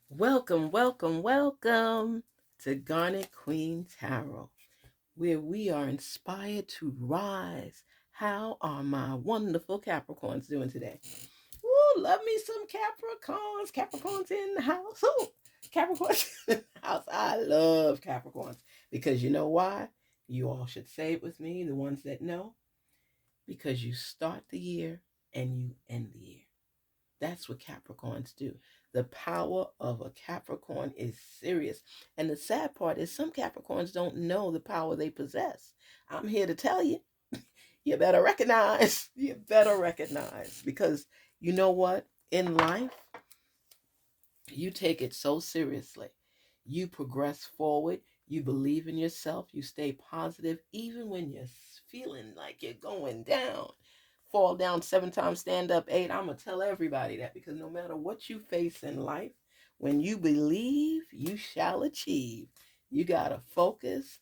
Welcome, welcome, welcome to Garnet Queen Tarot, where we are inspired to rise. How are my wonderful Capricorns doing today? Woo, love me some Capricorns. Capricorns in the house. Ooh, Capricorns in the house. I love Capricorns because you know why? You all should say it with me, the ones that know, because you start the year and you end the year. That's what Capricorns do. The power of a Capricorn is serious. And the sad part is some Capricorns don't know the power they possess. I'm here to tell you, you better recognize. You better recognize. Because you know what? In life, you take it so seriously. You progress forward. You believe in yourself. You stay positive even when you're feeling like you're going down. Fall down 7 times, stand up 8. I'm going to tell everybody that because no matter what you face in life, when you believe, you shall achieve. You got to focus,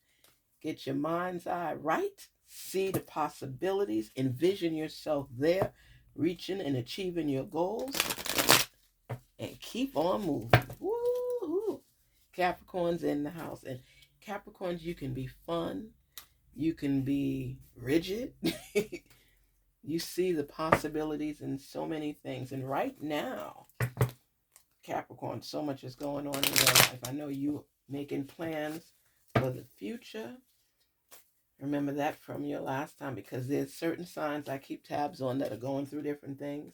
get your mind's eye right, see the possibilities, envision yourself there, reaching and achieving your goals, and keep on moving. Woo-hoo. Capricorns in the house. And Capricorns, you can be fun, you can be rigid. You see the possibilities in so many things. And right now, Capricorn, so much is going on in your life. I know you making plans for the future. Remember that from your last time because there's certain signs I keep tabs on that are going through different things.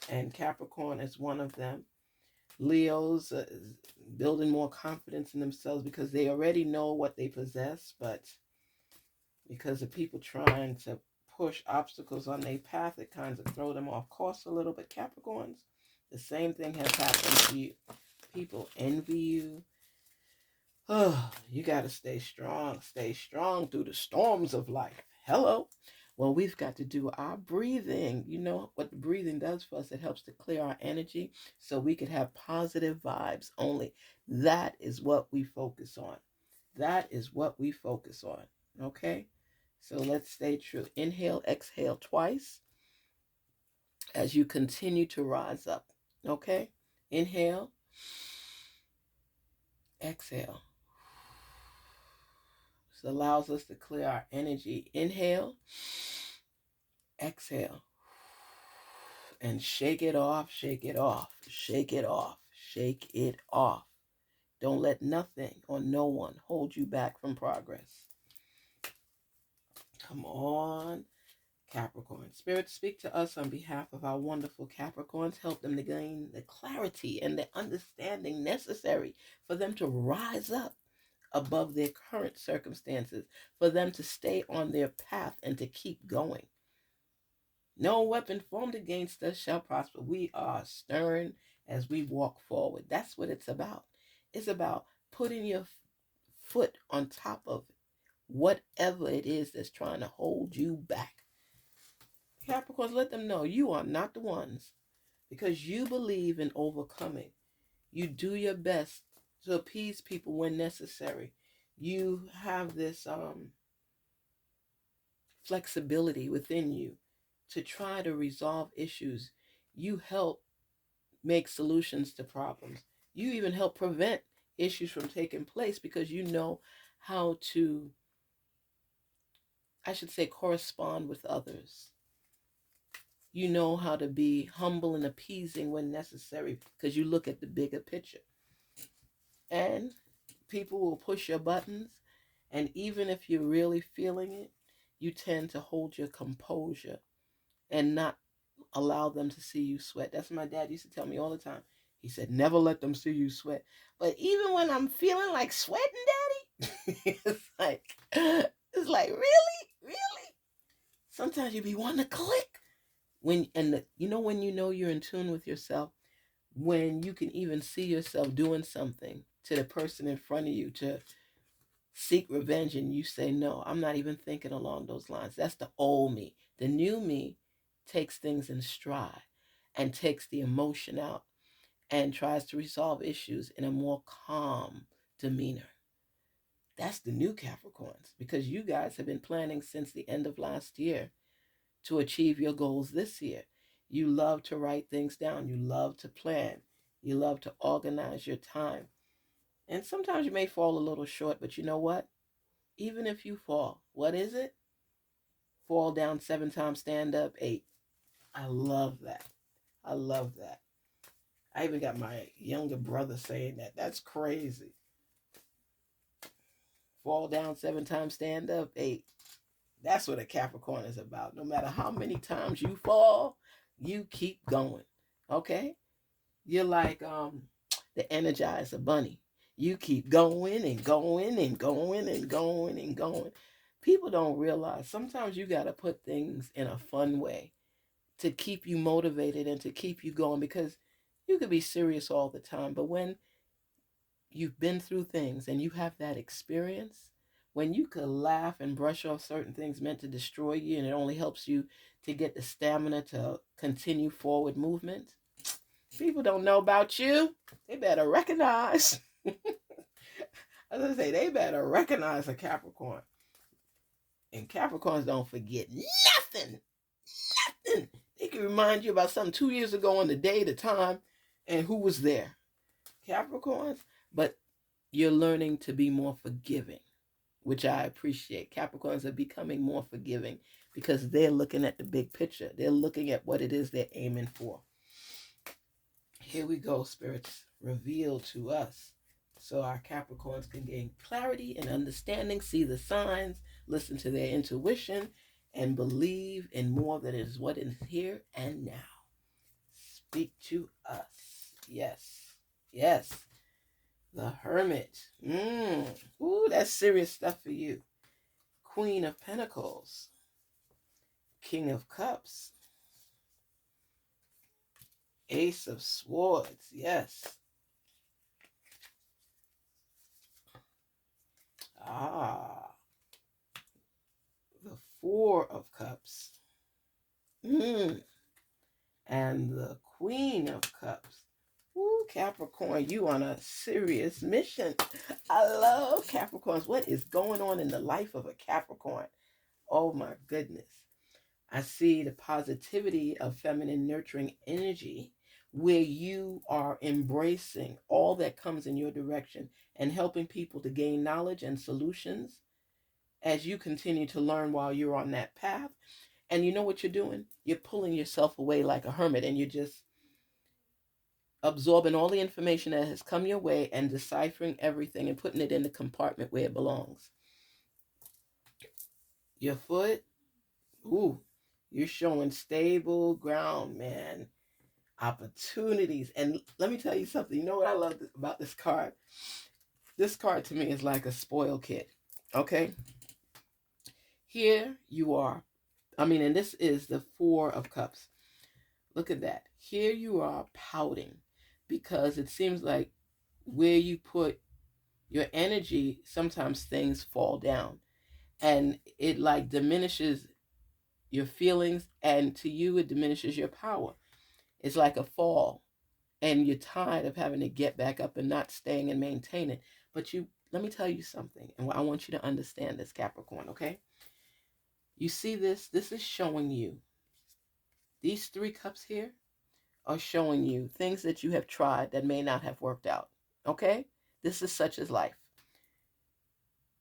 And Capricorn is one of them. Leos building more confidence in themselves because they already know what they possess, but because of people trying to push obstacles on their path, it kind of throw them off course a little bit. Capricorns, the same thing has happened to you. People envy you. Oh, you got to stay strong through the storms of life. Hello. Well, we've got to do our breathing. You know what the breathing does for us? It helps to clear our energy so we could have positive vibes only. That is what we focus on. That is what we focus on. Okay? So let's stay true. Inhale, exhale twice as you continue to rise up. Okay? Inhale, exhale. This allows us to clear our energy. Inhale, exhale. And shake it off, shake it off, shake it off, shake it off. Don't let nothing or no one hold you back from progress. Come on, Capricorn. Spirit, speak to us on behalf of our wonderful Capricorns. Help them to gain the clarity and the understanding necessary for them to rise up above their current circumstances, for them to stay on their path and to keep going. No weapon formed against us shall prosper. We are stern as we walk forward. That's what it's about. It's about putting your foot on top of whatever it is that's trying to hold you back. Capricorns, let them know you are not the ones because you believe in overcoming. You do your best to appease people when necessary. You have this flexibility within you to try to resolve issues. You help make solutions to problems. You even help prevent issues from taking place because you know how to, I should say, correspond with others. You know how to be humble and appeasing when necessary because you look at the bigger picture. And people will push your buttons. And even if you're really feeling it, you tend to hold your composure and not allow them to see you sweat. That's what my dad used to tell me all the time. He said, never let them see you sweat. But even when I'm feeling like sweating, Daddy, it's like, really? Really? Sometimes you be wanting to click. When you know you're in tune with yourself, when you can even see yourself doing something to the person in front of you to seek revenge and you say, no, I'm not even thinking along those lines. That's the old me. The new me takes things in stride and takes the emotion out and tries to resolve issues in a more calm demeanor. That's the new Capricorns because you guys have been planning since the end of last year to achieve your goals this year. You love to write things down. You love to plan. You love to organize your time. And sometimes you may fall a little short, but you know what? Even if you fall, what is it? Fall down 7 times, stand up 8. I love that. I love that. I even got my younger brother saying that. That's crazy. Fall down 7 times, stand up 8. That's what a Capricorn is about. No matter how many times you fall, you keep going. Okay? You're like the Energizer Bunny. You keep going and going and going and going and going. People don't realize sometimes you got to put things in a fun way to keep you motivated and to keep you going, because you could be serious all the time. But when you've been through things and you have that experience, when you could laugh and brush off certain things meant to destroy you, and it only helps you to get the stamina to continue forward movement, people don't know about you. They better recognize. As I say, they better recognize a Capricorn. And Capricorns don't forget nothing. Nothing. They can remind you about something 2 years ago on the day, the time, and who was there. Capricorns, but you're learning to be more forgiving, which I appreciate. Capricorns are becoming more forgiving because they're looking at the big picture. They're looking at what it is they're aiming for. Here we go, spirits, reveal to us so our Capricorns can gain clarity and understanding, see the signs, listen to their intuition, and believe in more than is what is here and now. Speak to us. Yes. Yes. The Hermit. Ooh, that's serious stuff for you. Queen of Pentacles. King of Cups. Ace of Swords. Yes. The Four of Cups. And the Queen of Cups. Ooh, Capricorn, you on a serious mission. I love Capricorns. What is going on in the life of a Capricorn? Oh my goodness. I see the positivity of feminine nurturing energy where you are embracing all that comes in your direction and helping people to gain knowledge and solutions as you continue to learn while you're on that path. And you know what you're doing? You're pulling yourself away like a hermit, and you're just absorbing all the information that has come your way and deciphering everything and putting it in the compartment where it belongs. Your foot, ooh, you're showing stable ground, man. Opportunities. And let me tell you something. You know what I love about this card? This card to me is like a spoil kid. Okay? Here you are. And this is the Four of Cups. Look at that. Here you are pouting because it seems like where you put your energy, sometimes things fall down and it like diminishes your feelings, and to you it diminishes your power. It's like a fall, and you're tired of having to get back up and not staying and maintaining. But let me tell you something, and I want you to understand this, Capricorn, okay? You see this? This is showing you, these 3 cups here are showing you things that you have tried that may not have worked out, okay? This is such as life.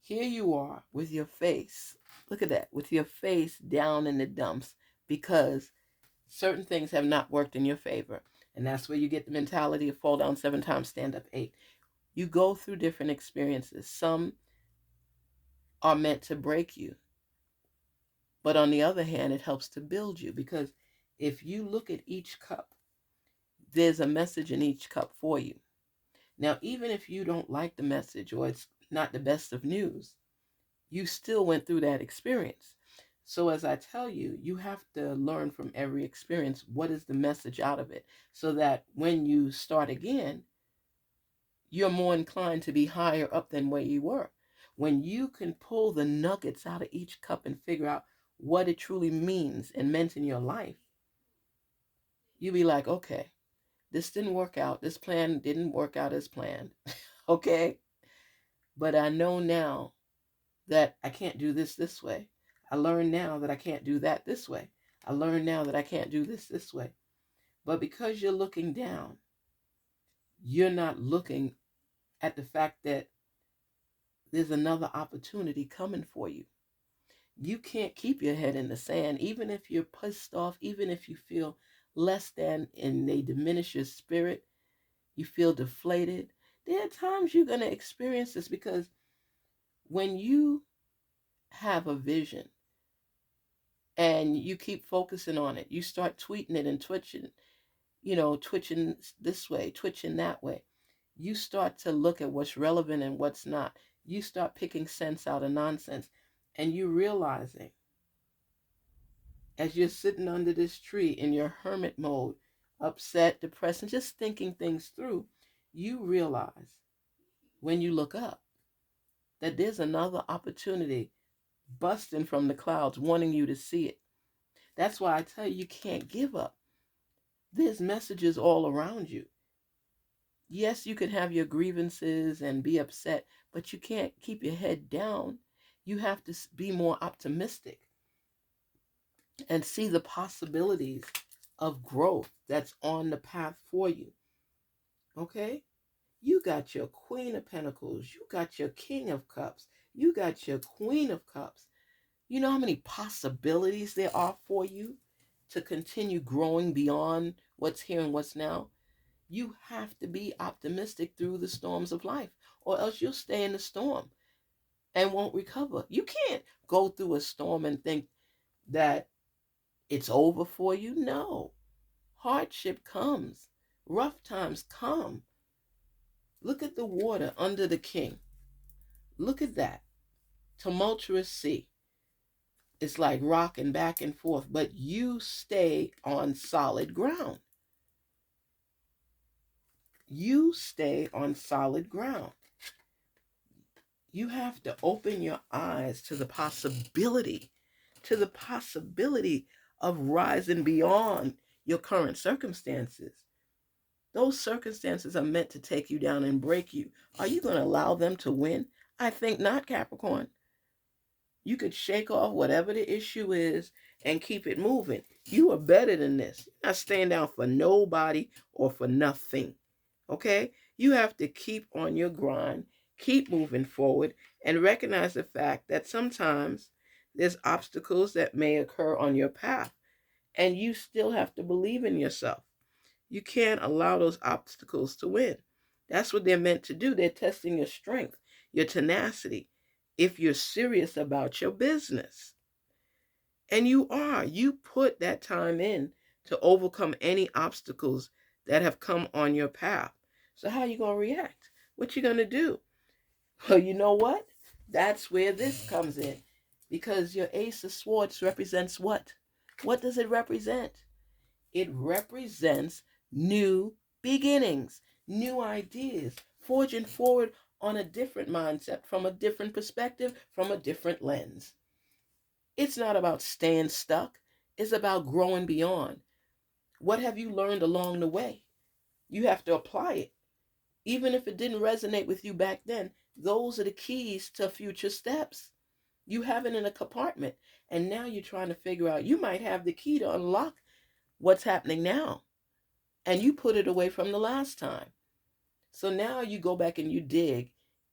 Here you are with your face, look at that, with your face down in the dumps because certain things have not worked in your favor. And that's where you get the mentality of fall down 7 times, stand up 8. You go through different experiences. Some are meant to break you. But on the other hand, it helps to build you, because if you look at each cup, there's a message in each cup for you. Now, even if you don't like the message or it's not the best of news, you still went through that experience. So as I tell you, you have to learn from every experience what is the message out of it, so that when you start again, you're more inclined to be higher up than where you were. When you can pull the nuggets out of each cup and figure out what it truly means and meant in your life, you be like, okay, this didn't work out. This plan didn't work out as planned. Okay? But I know now that I can't do this way. I learn now that I can't do that this way. I learn now that I can't do this way. But because you're looking down, you're not looking at the fact that there's another opportunity coming for you. You can't keep your head in the sand, even if you're pissed off, even if you feel less than and they diminish your spirit, you feel deflated. There are times you're going to experience this because when you have a vision and you keep focusing on it, you start tweeting it and twitching, twitching this way, twitching that way. You start to look at what's relevant and what's not. You start picking sense out of nonsense. And you realizing, as you're sitting under this tree in your hermit mode, upset, depressed, and just thinking things through, you realize when you look up that there's another opportunity busting from the clouds, wanting you to see it. That's why I tell you, you can't give up. There's messages all around you. Yes, you can have your grievances and be upset, but you can't keep your head down. You have to be more optimistic and see the possibilities of growth that's on the path for you. Okay? You got your Queen of Pentacles. You got your King of Cups. You got your Queen of Cups. You know how many possibilities there are for you to continue growing beyond what's here and what's now? You have to be optimistic through the storms of life, or else you'll stay in the storm and won't recover. You can't go through a storm and think that it's over for you. No. Hardship comes. Rough times come. Look at the water under the king. Look at that. Tumultuous sea. It's like rocking back and forth, but you stay on solid ground. You stay on solid ground. You have to open your eyes to the possibility of rising beyond your current circumstances. Those circumstances are meant to take you down and break you. Are you going to allow them to win? I think not, Capricorn. You could shake off whatever the issue is and keep it moving. You are better than this. You're not staying down for nobody or for nothing. Okay? You have to keep on your grind, keep moving forward, and recognize the fact that sometimes there's obstacles that may occur on your path, and you still have to believe in yourself. You can't allow those obstacles to win. That's what they're meant to do. They're testing your strength, your tenacity, if you're serious about your business. And you are. You put that time in to overcome any obstacles that have come on your path. So how are you going to react? What you going to do? Well, you know what? That's where this comes in. Because your Ace of Swords represents what? What does it represent? It represents new beginnings, new ideas, forging forward on a different mindset, from a different perspective, from a different lens. It's not about staying stuck. It's about growing beyond. What have you learned along the way? You have to apply it. Even if it didn't resonate with you back then, those are the keys to future steps. You have it in a compartment, and now you're trying to figure out, you might have the key to unlock what's happening now, and you put it away from the last time. So now you go back and you dig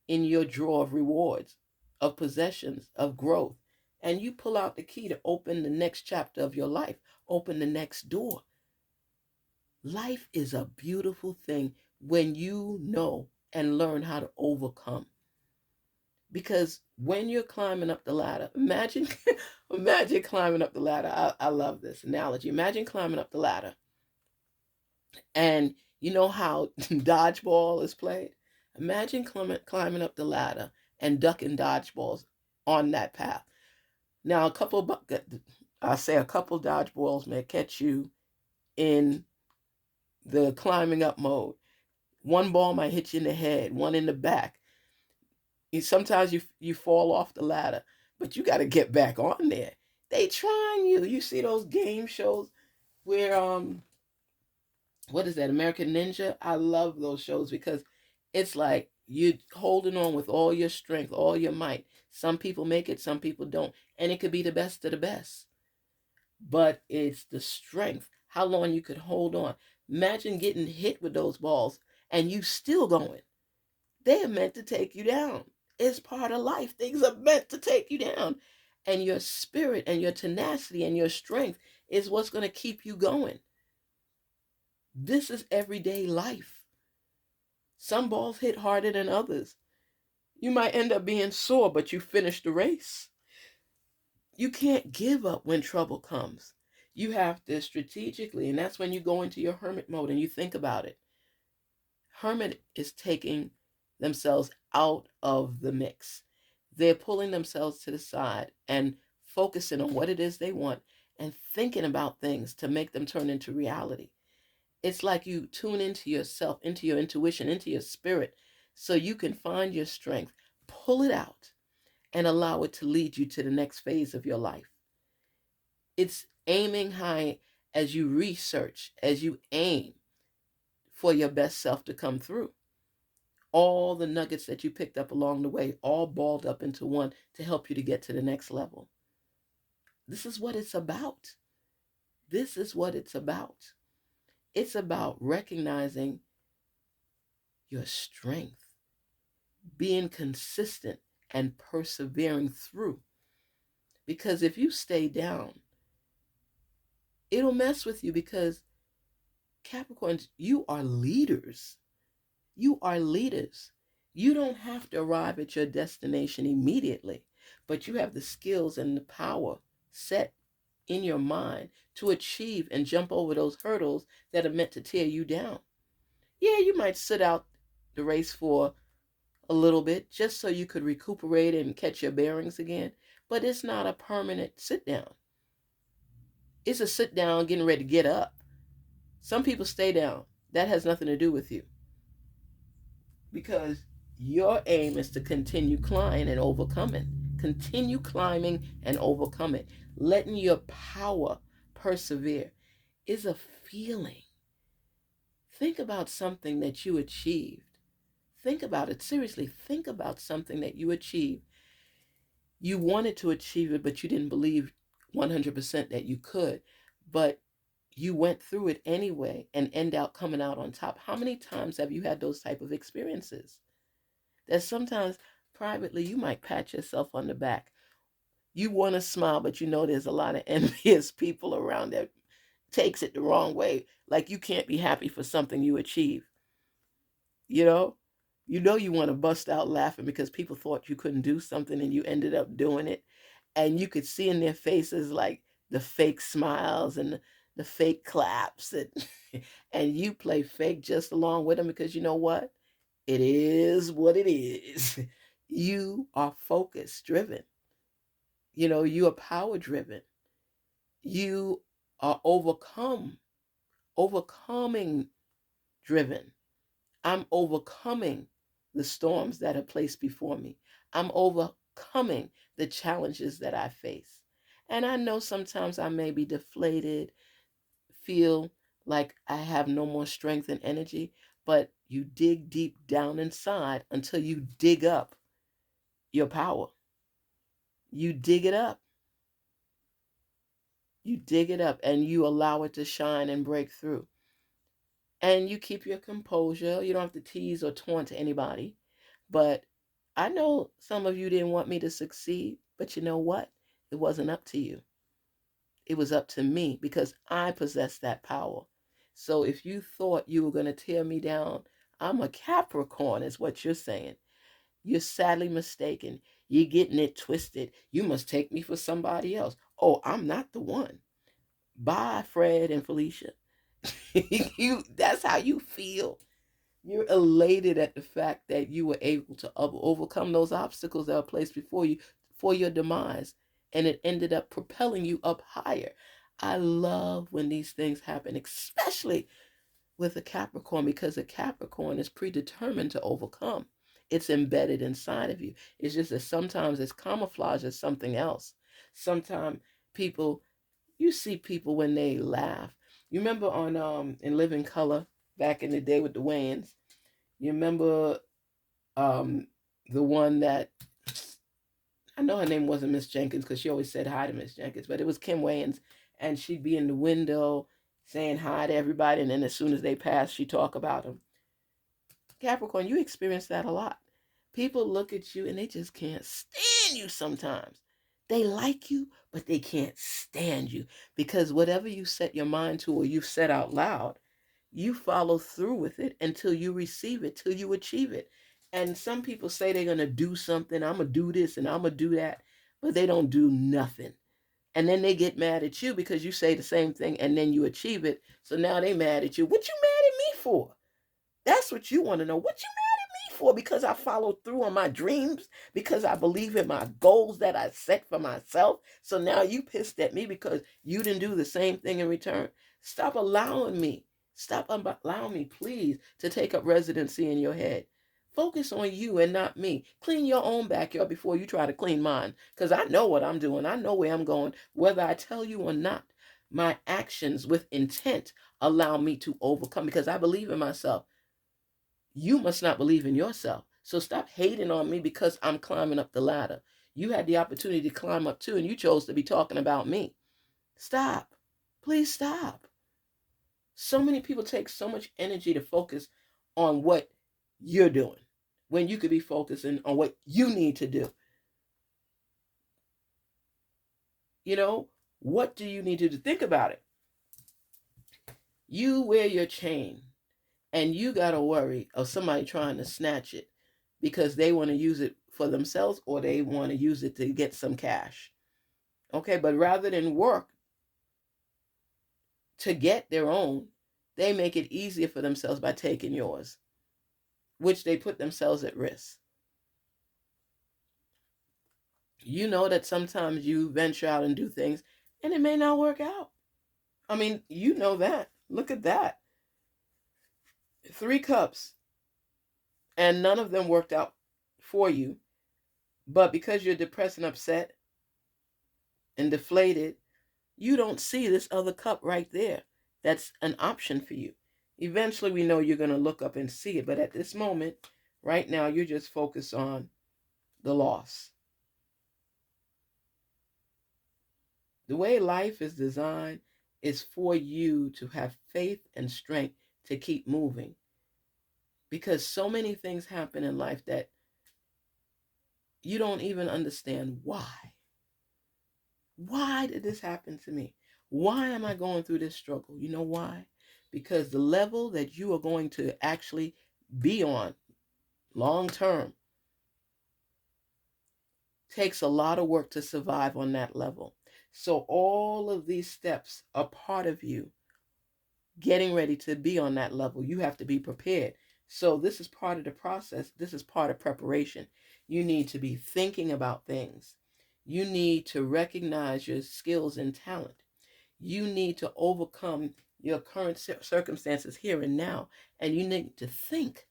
in your drawer of rewards, of possessions, of growth, and you pull out the key to open the next chapter of your life, open the next door. Life is a beautiful thing when you know and learn how to overcome. Because when you're climbing up the ladder, imagine climbing up the ladder. I love this analogy. Imagine climbing up the ladder. And you know how dodgeball is played? Imagine climbing up the ladder and ducking dodgeballs on that path. Now, a couple dodgeballs may catch you in the climbing up mode. One ball might hit you in the head, one in the back. Sometimes you fall off the ladder, but you got to get back on there. They trying you. You see those game shows where what is that, American Ninja? I love those shows because it's like you're holding on with all your strength, all your might. Some people make it, some people don't, and it could be the best of the best. But it's the strength, how long you could hold on. Imagine getting hit with those balls and you still going. They are meant to take you down. It's part of life. Things are meant to take you down. And your spirit and your tenacity and your strength is what's going to keep you going. This is everyday life. Some balls hit harder than others. You might end up being sore, but you finish the race. You can't give up when trouble comes. You have to strategically, and that's when you go into your hermit mode and you think about it. Hermit is taking themselves out of the mix. They're pulling themselves to the side and focusing on what it is they want and thinking about things to make them turn into reality. It's like you tune into yourself, into your intuition, into your spirit, so you can find your strength, pull it out, and allow it to lead you to the next phase of your life. It's aiming high as you research, as you aim for your best self to come through. All the nuggets that you picked up along the way, all balled up into one to help you to get to the next level. This is what it's about. This is what it's about. It's about recognizing your strength, being consistent, and persevering through. Because if you stay down, it'll mess with you because Capricorns, you are leaders. You are leaders. You don't have to arrive at your destination immediately, but you have the skills and the power set in your mind to achieve and jump over those hurdles that are meant to tear you down. Yeah, you might sit out the race for a little bit just so you could recuperate and catch your bearings again, but it's not a permanent sit down. It's a sit down getting ready to get up. Some people stay down. That has nothing to do with you because your aim is to continue climbing and overcoming. Continue climbing and overcoming. Letting your power persevere is a feeling. Think about something that you achieved. Think about it. Seriously, think about something that you achieved. You wanted to achieve it, but you didn't believe 100% that you could. But you went through it anyway and end out coming out on top. How many times have you had those type of experiences? That sometimes privately you might pat yourself on the back. You want to smile, but you know there's a lot of envious people around that takes it the wrong way. Like you can't be happy for something you achieve. You know? You want to bust out laughing because people thought you couldn't do something and you ended up doing it. And you could see in their faces like the fake smiles and the fake claps and and you play fake just along with them because you know what? It is what it is. You are focus driven. You are power driven. You are overcoming driven. I'm overcoming the storms that are placed before me. I'm overcoming the challenges that I face. And I know sometimes I may be deflated, feel like I have no more strength and energy, but you dig deep down inside until you dig up your power. You dig it up. You dig it up and you allow it to shine and break through. And you keep your composure. You don't have to tease or taunt anybody. But I know some of you didn't want me to succeed, but you know what? It wasn't up to you. It was up to me because I possess that power. So if you thought you were going to tear me down, I'm a Capricorn, is what you're saying. You're sadly mistaken. You're getting it twisted. You must take me for somebody else. Oh, I'm not the one. Bye, Fred and Felicia. That's how you feel. You're elated at the fact that you were able to overcome those obstacles that were placed before you for your demise, and it ended up propelling you up higher. I love when these things happen, especially with a Capricorn, because a Capricorn is predetermined to overcome. It's embedded inside of you. It's just that sometimes it's camouflaged as something else. Sometimes people, you see people when they laugh. You remember on in Living Color back in the day with the Wayans? You remember the one that, I know her name wasn't Miss Jenkins because she always said hi to Miss Jenkins, but it was Kim Wayans, and she'd be in the window saying hi to everybody, and then as soon as they pass, she'd talk about them. Capricorn, you experience that a lot. People look at you and they just can't stand you sometimes. They like you, but they can't stand you because whatever you set your mind to or you've said out loud, you follow through with it until you receive it, till you achieve it. And some people say they're going to do something, I'm going to do this and I'm going to do that, but they don't do nothing. And then they get mad at you because you say the same thing and then you achieve it. So now they mad at you. What you mad at me for? That's what you want to know. What you mad at me for? Because I followed through on my dreams, because I believe in my goals that I set for myself. So now you pissed at me because you didn't do the same thing in return. Stop allowing me. Stop allowing me, please, to take up residency in your head. Focus on you and not me. Clean your own backyard before you try to clean mine. Because I know what I'm doing. I know where I'm going, whether I tell you or not. My actions with intent allow me to overcome because I believe in myself. You must not believe in yourself. So stop hating on me because I'm climbing up the ladder. You had the opportunity to climb up too, and you chose to be talking about me. Stop. Please stop. So many people take so much energy to focus on what you're doing when you could be focusing on what you need to do. You know, what do you need to do? Think about it. You wear your chain and you got to worry of somebody trying to snatch it because they want to use it for themselves or they want to use it to get some cash. Okay, but rather than work to get their own, they make it easier for themselves by taking yours, which they put themselves at risk. You know that sometimes you venture out and do things and it may not work out. I mean, you know that. Look at that. 3 cups and none of them worked out for you. But because you're depressed and upset and deflated, you don't see this other cup right there. That's an option for you. Eventually, we know you're going to look up and see it. But at this moment, right now, you're just focused on the loss. The way life is designed is for you to have faith and strength to keep moving. Because so many things happen in life that you don't even understand why. Why did this happen to me? Why am I going through this struggle? You know why? Because the level that you are going to actually be on long term takes a lot of work to survive on that level. So all of these steps are part of you getting ready to be on that level. You have to be prepared. So this is part of the process. This is part of preparation. You need to be thinking about things. You need to recognize your skills and talent. You need to overcome your current circumstances here and now. And you need to think.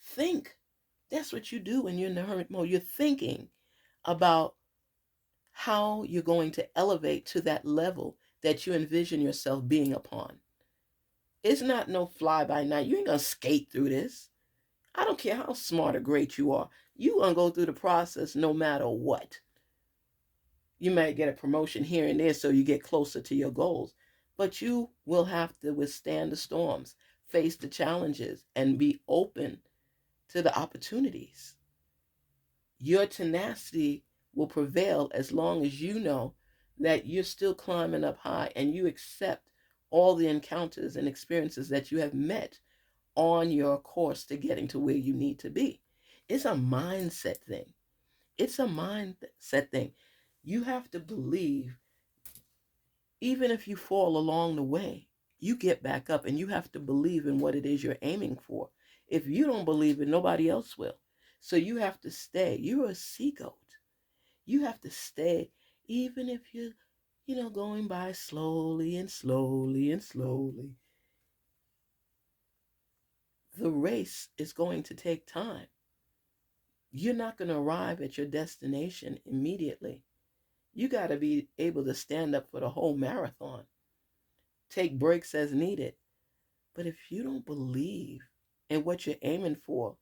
Think. That's what you do when you're in the hermit mode. You're thinking about how you're going to elevate to that level that you envision yourself being upon. It's not no fly by night. You ain't going to skate through this. I don't care how smart or great you are. You're going to go through the process no matter what. You might get a promotion here and there so you get closer to your goals. But you will have to withstand the storms, face the challenges, and be open to the opportunities. Your tenacity will prevail as long as you know that you're still climbing up high and you accept all the encounters and experiences that you have met on your course to getting to where you need to be. It's a mindset thing. It's a mindset thing. You have to believe, even if you fall along the way, you get back up and you have to believe in what it is you're aiming for. If you don't believe it, nobody else will. So you have to stay. You're a sea goat. You have to stay, even if you're, going by slowly and slowly and slowly. The race is going to take time. You're not going to arrive at your destination immediately. You got to be able to stand up for the whole marathon. Take breaks as needed. But if you don't believe in what you're aiming for,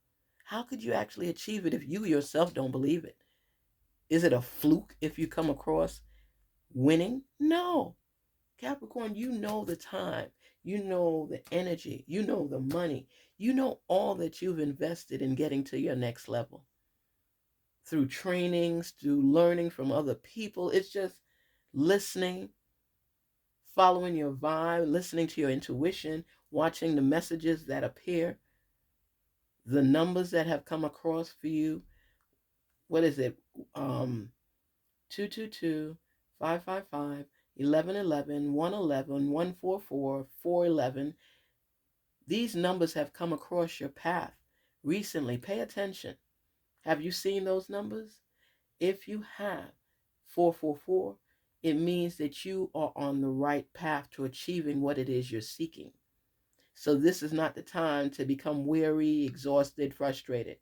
how could you actually achieve it if you yourself don't believe it? Is it a fluke if you come across winning? No. Capricorn, you know the time. You know the energy. You know the money. You know all that you've invested in getting to your next level through trainings, through learning from other people. It's just listening, following your vibe, listening to your intuition, watching the messages that appear, the numbers that have come across for you. What is it? 222, 555, 1111, 111, 144, 411. These numbers have come across your path recently. Pay attention. Have you seen those numbers? If you have 444, it means that you are on the right path to achieving what it is you're seeking. So this is not the time to become weary, exhausted, frustrated.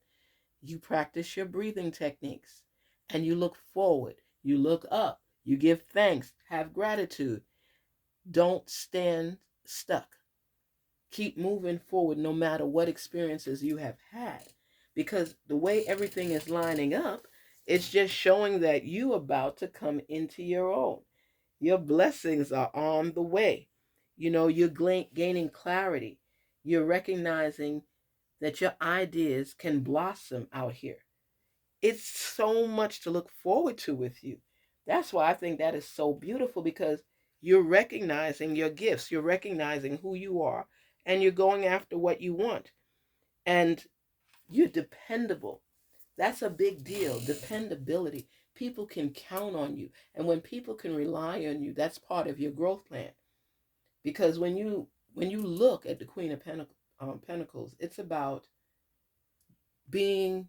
You practice your breathing techniques and you look forward, you look up, you give thanks, have gratitude. Don't stand stuck. Keep moving forward no matter what experiences you have had. Because the way everything is lining up, it's just showing that you are about to come into your own. Your blessings are on the way. You're gaining clarity. You're recognizing that your ideas can blossom out here. It's so much to look forward to with you. That's why I think that is so beautiful, because you're recognizing your gifts, you're recognizing who you are, and you're going after what you want. And you're dependable. That's a big deal. Dependability. People can count on you. And when people can rely on you, that's part of your growth plan. Because when you look at the Queen of Pentacles, it's about being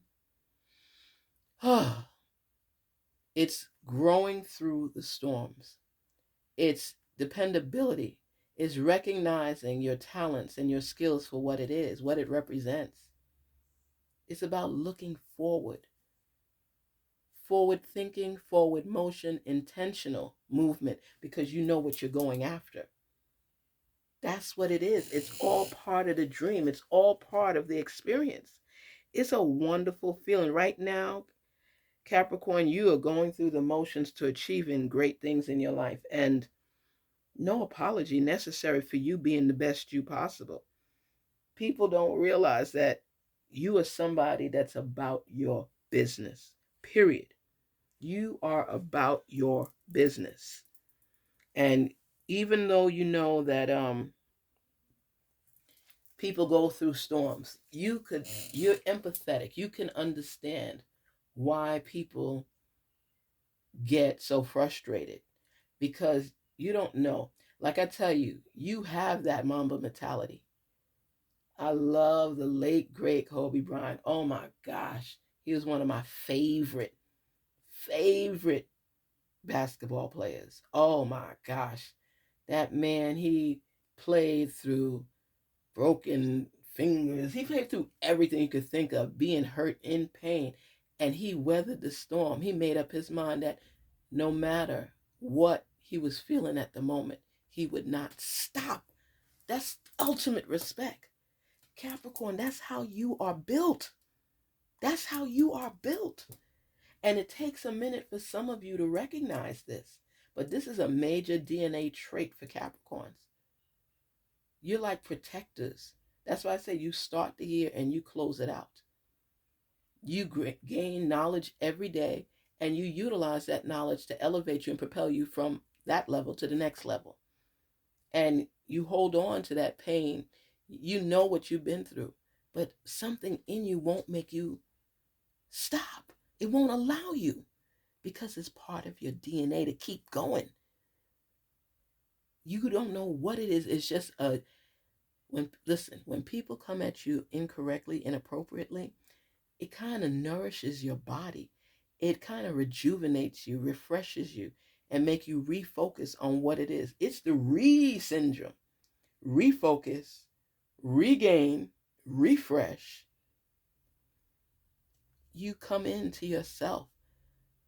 it's growing through the storms. It's dependability. It's recognizing your talents and your skills for what it is, what it represents. It's about looking forward. Forward thinking, forward motion, intentional movement, because you know what you're going after. That's what it is. It's all part of the dream. It's all part of the experience. It's a wonderful feeling. Right now, Capricorn, you are going through the motions to achieving great things in your life. And no apology necessary for you being the best you possible. People don't realize that you are somebody that's about your business, period. You are about your business. And even though you know that people go through storms, you're empathetic. You can understand why people get so frustrated, because you don't know. Like I tell you, you have that Mamba mentality. I love the late great Kobe Bryant. Oh my gosh, he was one of my favorite basketball players. Oh my gosh, that man, he played through broken fingers. He played through everything you could think of, being hurt, in pain, and he weathered the storm. He made up his mind that no matter what he was feeling at the moment, he would not stop. That's ultimate respect. Capricorn, that's how you are built. That's how you are built. And it takes a minute for some of you to recognize this. But this is a major DNA trait for Capricorns. You're like protectors. That's why I say you start the year and you close it out. You gain knowledge every day, and you utilize that knowledge to elevate you and propel you from that level to the next level. And you hold on to that pain. You know what you've been through, but something in you won't make you stop. It won't allow you, because it's part of your DNA to keep going. You don't know what it is. It's just when people come at you incorrectly, inappropriately, it kind of nourishes your body. It kind of rejuvenates you, refreshes you, and make you refocus on what it is. It's the syndrome. Refocus, regain, refresh. You come into yourself,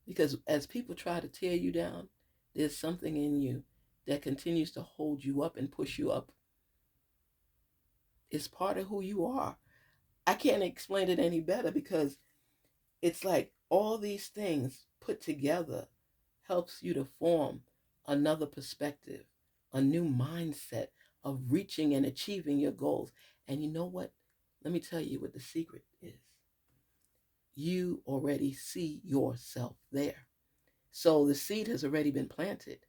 because as people try to tear you down, there's something in you that continues to hold you up and push you up. It's part of who you are. I can't explain it any better, because it's like all these things put together helps you to form another perspective, a new mindset, of reaching and achieving your goals. And you know what? Let me tell you what the secret is. You already see yourself there. So the seed has already been planted.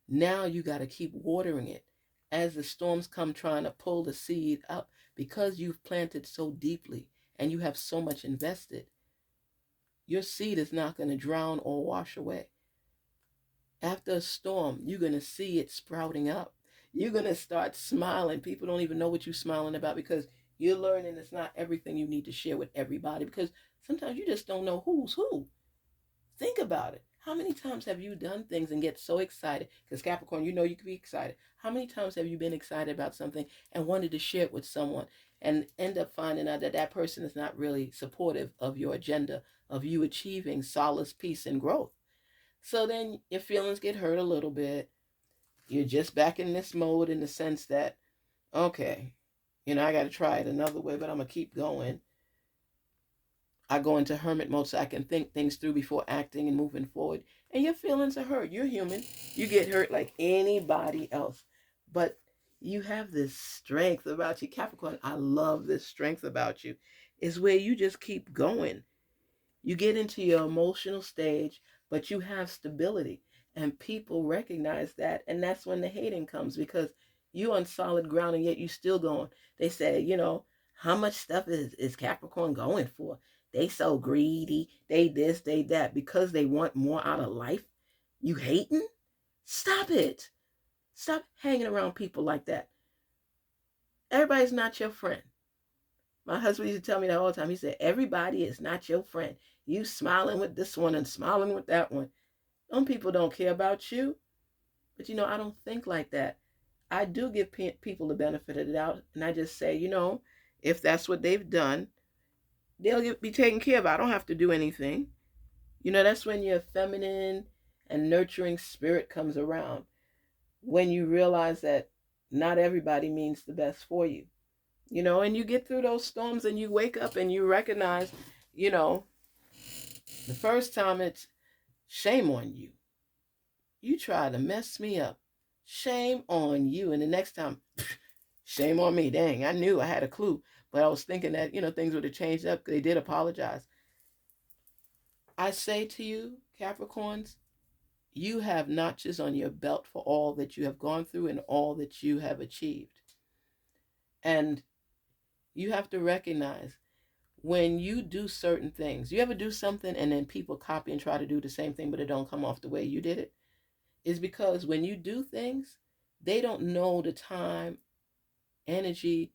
Now you got to keep watering it as the storms come trying to pull the seed up, because you've planted so deeply and you have so much invested. Your seed is not going to drown or wash away. After a storm, you're going to see it sprouting up. You're going to start smiling. People don't even know what you're smiling about, because you're learning it's not everything you need to share with everybody, because sometimes you just don't know who's who. Think about it. How many times have you done things and get so excited? Because Capricorn, you know you can be excited. How many times have you been excited about something and wanted to share it with someone and end up finding out that that person is not really supportive of your agenda of you achieving solace, peace, and growth? So then your feelings get hurt a little bit. You're just back in this mode, in the sense that, okay, I got to try it another way, but I'm going to keep going. I go into hermit mode so I can think things through before acting and moving forward. And your feelings are hurt. You're human. You get hurt like anybody else. But you have this strength about you. Capricorn, I love this strength about you. Is where you just keep going. You get into your emotional stage, but you have stability. And people recognize that. And that's when the hating comes, because you're on solid ground and yet you still going. They say, how much stuff is Capricorn going for? They so greedy. They this, they that, because they want more out of life. You hating? Stop it. Stop hanging around people like that. Everybody's not your friend. My husband used to tell me that all the time. He said, everybody is not your friend. You smiling with this one and smiling with that one. Some people don't care about you. But, I don't think like that. I do give people the benefit of the doubt. And I just say, if that's what they've done, they'll be taken care of. I don't have to do anything. That's when your feminine and nurturing spirit comes around. When you realize that not everybody means the best for you. And you get through those storms and you wake up and you recognize, the first time it's shame on you. You try to mess me up. Shame on you. And the next time, shame on me. Dang, I knew I had a clue. But I was thinking that, things would have changed up. They did apologize. I say to you, Capricorns, you have notches on your belt for all that you have gone through and all that you have achieved. And you have to recognize, when you do certain things, you ever do something and then people copy and try to do the same thing, but it don't come off the way you did it? Is because when you do things, they don't know the time, energy,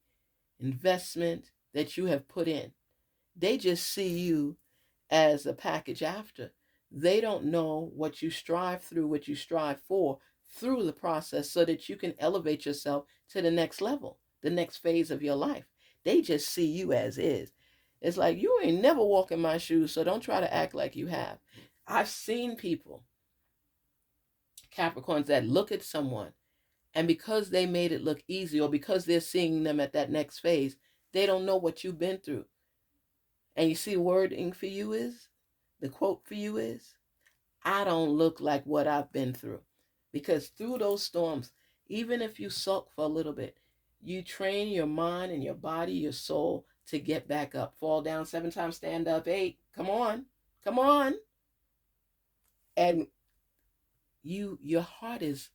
investment that you have put in. They just see you as a package after. They don't know what you strive through, what you strive for through the process, so that you can elevate yourself to the next level, the next phase of your life. They just see you as is. It's like, you ain't never walk in my shoes, so don't try to act like you have. I've seen people, Capricorns, that look at someone, and because they made it look easy, or because they're seeing them at that next phase, they don't know what you've been through. And you see, wording for you is, the quote for you is, I don't look like what I've been through. Because through those storms, even if you sulk for a little bit, you train your mind and your body, your soul, to get back up. Fall down 7 times, stand up 8. Come on. Come on. And your heart is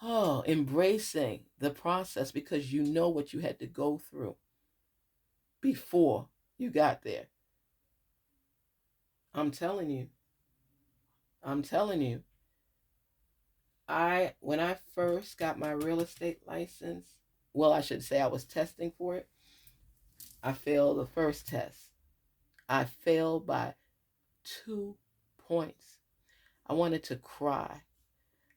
embracing the process, because you know what you had to go through before you got there. I'm telling you. When I first got my real estate license, well, I should say I was testing for it. I failed the first test. I failed by 2 points. I wanted to cry.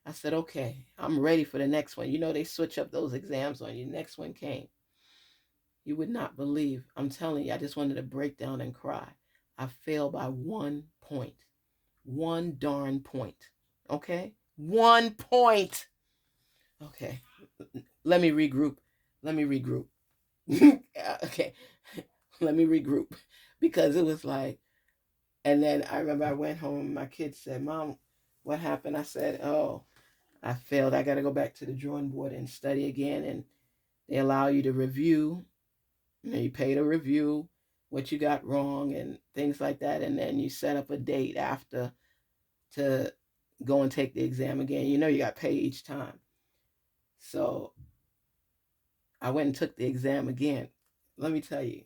I said, okay, I'm ready for the next one. They switch up those exams on you. The next one came. You would not believe. I'm telling you, I just wanted to break down and cry. I failed by 1 point. 1 darn point. Okay? 1 point. Okay. Let me regroup. Okay. Let me regroup. Because it was like, and then I remember I went home. My kids said, Mom, what happened? I said, oh, I failed. I got to go back to the drawing board and study again. And they allow you to review. You pay to review what you got wrong and things like that. And then you set up a date after to go and take the exam again. You got to pay each time. So I went and took the exam again. Let me tell you,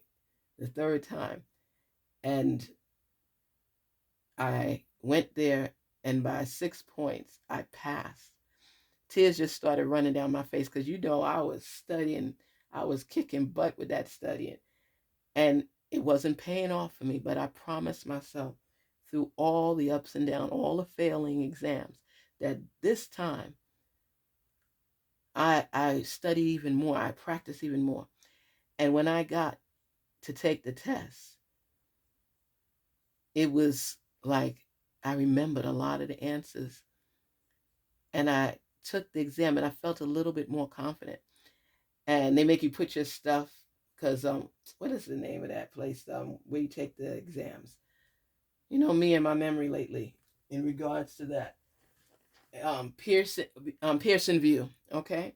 the third time. And I went there, and by 6 points, I passed. Tears just started running down my face because I was studying. I was kicking butt with that studying. And it wasn't paying off for me, but I promised myself through all the ups and downs, all the failing exams, that this time I study even more, I practice even more. And when I got to take the test, it was like I remembered a lot of the answers. And I took the exam and I felt a little bit more confident. And they make you put your stuff, because what is the name of that place where you take the exams? Me and my memory lately in regards to that. Pearson View, okay?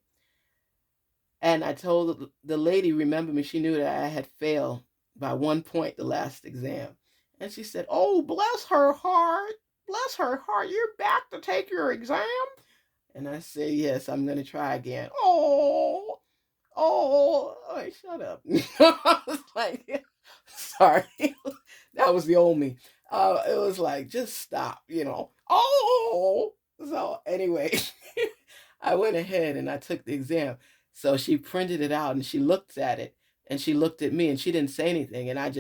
And I told the lady, remember me, she knew that I had failed by 1 point the last exam. And she said, "Oh, bless her heart. Bless her heart. You're back to take your exam?" And I said, "Yes, I'm going to try again." Oh, shut up. I was like, sorry. That was the old me. It was like, just stop, So anyway, I went ahead and I took the exam. So she printed it out and she looked at it and she looked at me and she didn't say anything. And I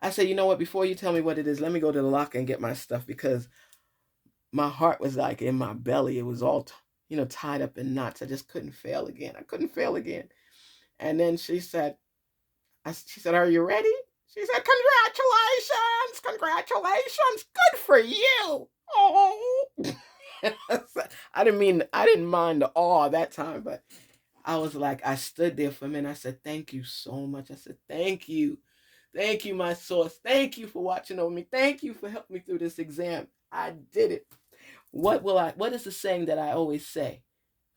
said, "You know what, before you tell me what it is, let me go to the locker and get my stuff," because my heart was like in my belly. It was all, tied up in knots. I just couldn't fail again. I couldn't fail again. And then she said, "Are you ready?" She said, "Congratulations, congratulations, good for you." Oh, I didn't mind the awe that time, but I was like, I stood there for a minute. I said, "Thank you so much." I said, "Thank you. Thank you, my source. Thank you for watching over me. Thank you for helping me through this exam. I did it." What is the saying that I always say?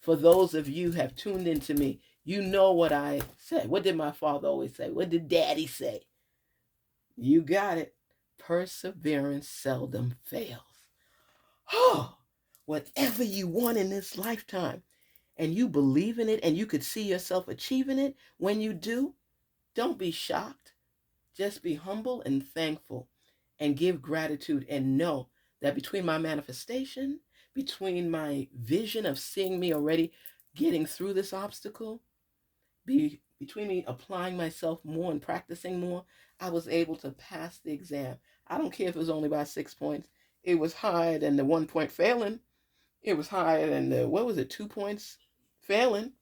For those of you who have tuned into me, you know what I say. What did my father always say? What did daddy say? You got it. Perseverance seldom fails. Oh, whatever you want in this lifetime and you believe in it and you could see yourself achieving it, when you do, don't be shocked. Just be humble and thankful and give gratitude and know that between my manifestation, between my vision of seeing me already getting through this obstacle, between me applying myself more and practicing more, I was able to pass the exam. I don't care if it was only by 6 points. It was higher than the 1 point failing. It was higher than the, 2 points failing.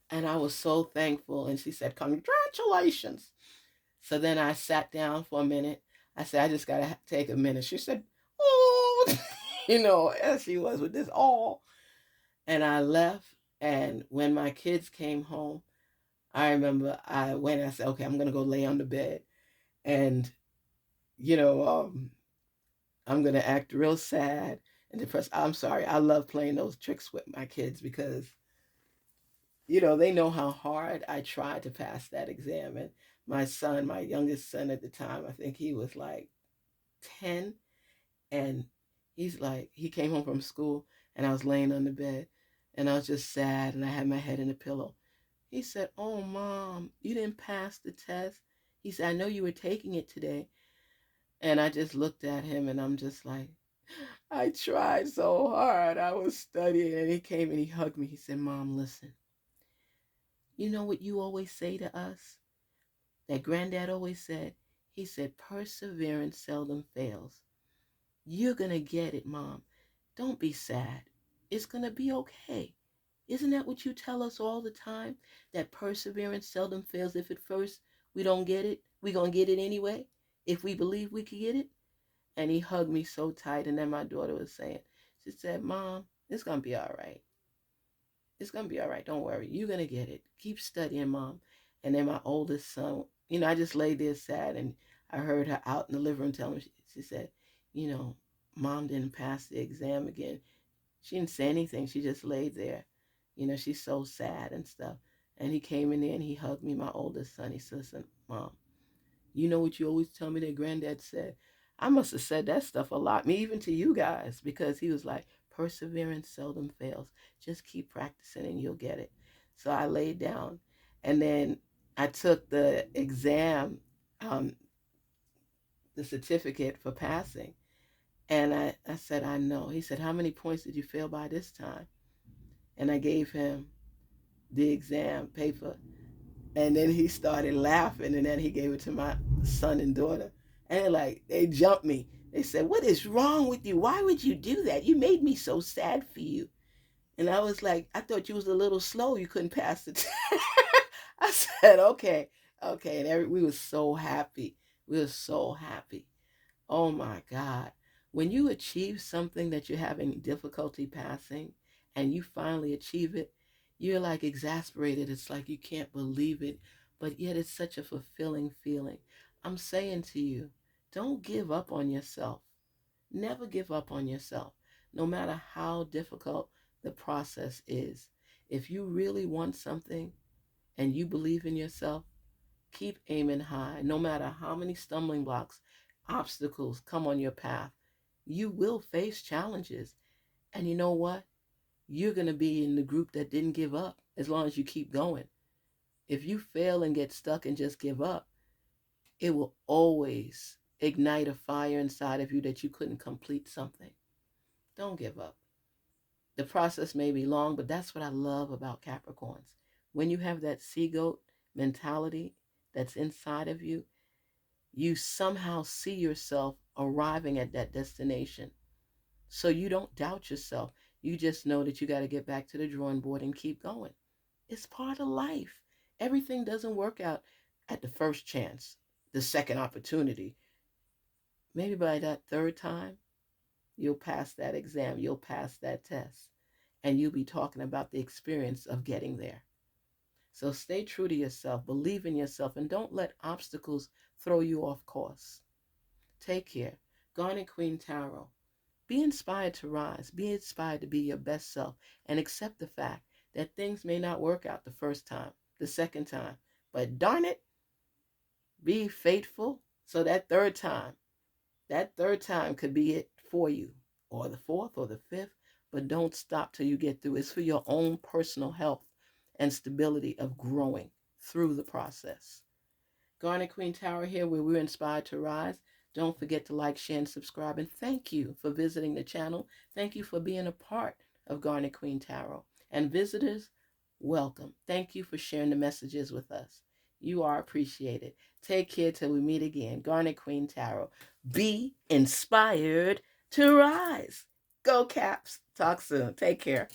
And I was so thankful. And she said, "Congratulations." So then I sat down for a minute. I said, "I just got to take a minute." She said, "Oh," as she was with this, "Oh." And I left. And when my kids came home, I remember I went and I said, "Okay, I'm going to go lay on the bed." And, you know, um, I'm going to act real sad and depressed. I'm sorry. I love playing those tricks with my kids because, they know how hard I tried to pass that exam. And my son, my youngest son at the time, I think he was like 10. And he came home from school and I was laying on the bed and I was just sad and I had my head in a pillow. He said, "Oh, Mom, you didn't pass the test." He said, "I know you were taking it today." And I just looked at him and I'm just like, "I tried so hard. I was studying." And he came and he hugged me. He said, "Mom, listen, you know what you always say to us? That Granddad always said?" He said, "Perseverance seldom fails. You're going to get it, Mom. Don't be sad. It's going to be okay. Isn't that what you tell us all the time? That perseverance seldom fails. If at first we don't get it, we're going to get it anyway. If we believe we could get it." And he hugged me so tight. And then my daughter was saying, she said, "Mom, it's going to be all right. It's going to be all right. Don't worry. You're going to get it. Keep studying, Mom." And then my oldest son, I just laid there sad and I heard her out in the living room telling me, she said, "Mom didn't pass the exam again. She didn't say anything. She just laid there. You know, she's so sad and stuff. And he came in there and he hugged me, my oldest son. He said, "Listen, Mom, you know what you always tell me that Granddad said?" I must have said that stuff a lot, me even to you guys, because he was like, "Perseverance seldom fails. Just keep practicing and you'll get it." So I laid down, and then I took the exam, um, the certificate for passing. And I said, "I know." He said, "How many points did you fail by this time?" And I gave him the exam paper. And then he started laughing, and then he gave it to my son and daughter. And they jumped me. They said, "What is wrong with you? Why would you do that? You made me so sad for you." And I was like, "I thought you was a little slow. You couldn't pass the test." I said, "Okay, okay." And we were so happy. We were so happy. Oh my God. When you achieve something that you're having difficulty passing and you finally achieve it, you're like exasperated. It's like you can't believe it, but yet it's such a fulfilling feeling. I'm saying to you, don't give up on yourself. Never give up on yourself, no matter how difficult the process is. If you really want something and you believe in yourself, keep aiming high. No matter how many stumbling blocks, obstacles come on your path, you will face challenges. And you know what? You're going to be in the group that didn't give up as long as you keep going. If you fail and get stuck and just give up, it will always ignite a fire inside of you that you couldn't complete something. Don't give up. The process may be long, but that's what I love about Capricorns. When you have that sea goat mentality that's inside of you, you somehow see yourself arriving at that destination. So you don't doubt yourself. You just know that you got to get back to the drawing board and keep going. It's part of life. Everything doesn't work out at the first chance, the second opportunity. Maybe by that third time, you'll pass that exam, you'll pass that test, and you'll be talking about the experience of getting there. So stay true to yourself, believe in yourself, and don't let obstacles throw you off course. Take care. Garnetqueentarot. Be inspired to rise. Be inspired to be your best self and accept the fact that things may not work out the first time, the second time. But darn it, be faithful so that third time could be it for you, or the fourth or the fifth. But don't stop till you get through. It's for your own personal health and stability of growing through the process. Garnetqueentarot here, where we're inspired to rise. Don't forget to like, share, and subscribe. And thank you for visiting the channel. Thank you for being a part of Garnetqueentarot. And visitors, welcome. Thank you for sharing the messages with us. You are appreciated. Take care till we meet again. Garnetqueentarot. Be inspired to rise. Go Caps. Talk soon. Take care.